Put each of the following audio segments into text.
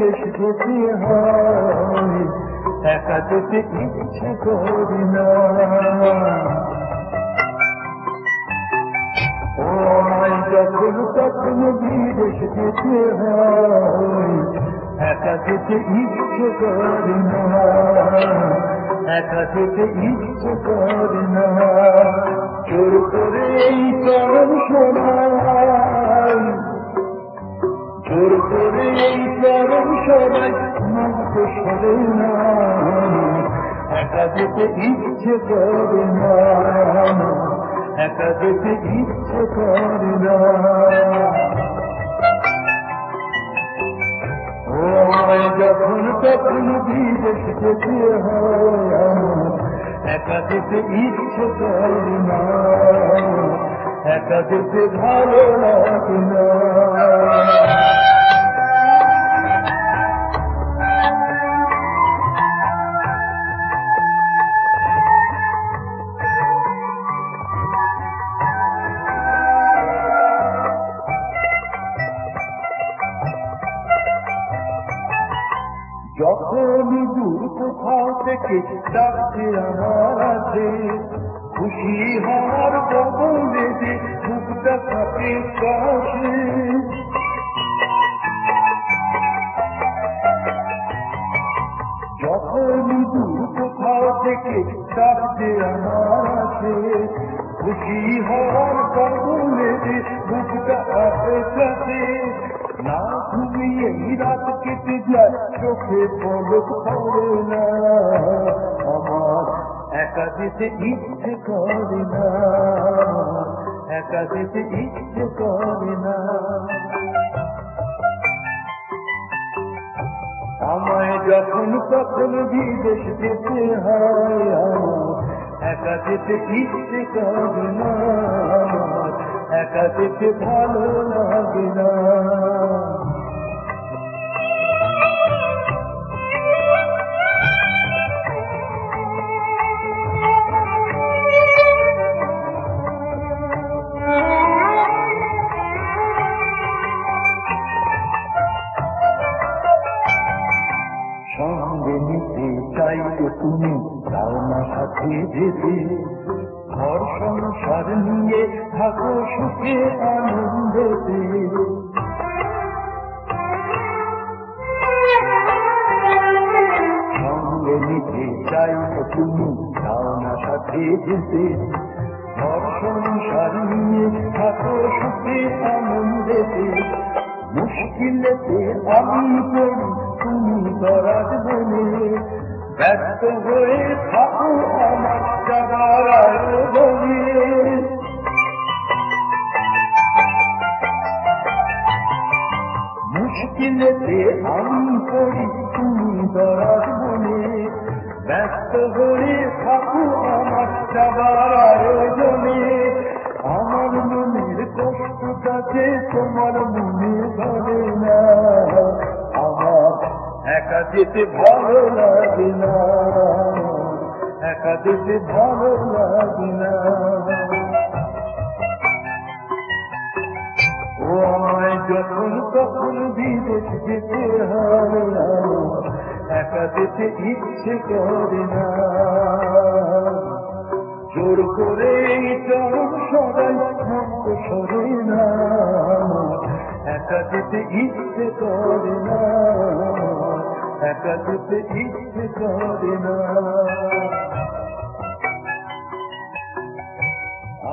বিদেশ যেতে হয়, একা যেতে ইচ্ছে করি না। ও আমায় যখন তখন বিদেশ যেতে হয়, একা যেতে ইচ্ছে করি না, একা যেতে ইচ্ছে করি না। জোর করে এই প্রাণ শোনাই, জোর করে এই প্রাণ শোনাই, মুক্ত সরে না, একা যেতে ইচ্ছে করে না, একা যেতে ইচ্ছে করে না। ও আমায় যখন তখন বিদেশ যেতে হয়, একা যেতে ইচ্ছে করে না, একা যেতে ভালো লাগে না। যখনই দূর কোথাও থেকে ডাকছে আমার আছে, খুশি হওয়ার বদলে যে বুকটা থাকে কাছে। যখনই দূর কোথাও থেকে ডাকছে আমার আছে, খুশি হওয়ার বদলে যে বুকটা থাকে কাছে। না ঘুমিয়ে রাত কেটে যায়, চোখে পলক পড়ে না, আমার একা যেতে ইচ্ছে করে না, একা যেতে ইচ্ছে করে না। আমায় যখন তখন বিদেশ যেতে হয়, আমার একা যেতে ইচ্ছে করে না, একা যেতে ভালো লাগে না। সঙ্গে নিতে চাইতে তুমি তাও না সাথে যেতে, ঘর সংসার নিয়ে থাকো সুখে আনন্দেতে। সঙ্গে নিতে চাইতে তুমি তাও না সাথে যেতে, ঘর সংসার নিয়ে থাকো সুখে আনন্দেতে। মুশকিলেতে আমি পড়ি তুমি দরাজ বলে, ব্যস্ত হয়ে থাকো আমার যাবার আয়োজনে। মুশকিলেতে আমি পড়ি তুমি দরাজ বলে, ব্যস্ত হয়ে থাকো আমার যাবার আয়োজনে। আমার মনের কষ্টটাকে তোমার মনে ধরে না, আমার একা যেতে ভালো লাগে না, একা যেতে ভালো লাগে না। ও আমায় যখন তখন বিদেশ যেতে হয়, একা যেতে ইচ্ছে করে না। জোর করে চরম সদাই মুক্ত সরে না, একা যেতে ইচ্ছে করে না, একা যেতে ইচ্ছে করে না।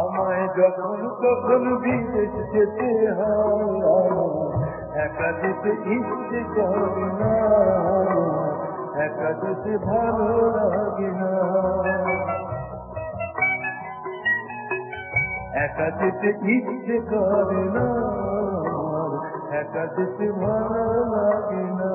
আমায় যখন তখন বিদেশ যেতে হয়, একা যেতে ইচ্ছে করে না, একা যেতে ভালো লাগে না। একা যেতে ইচ্ছে করে না, একা যেতে ভালো লাগে না।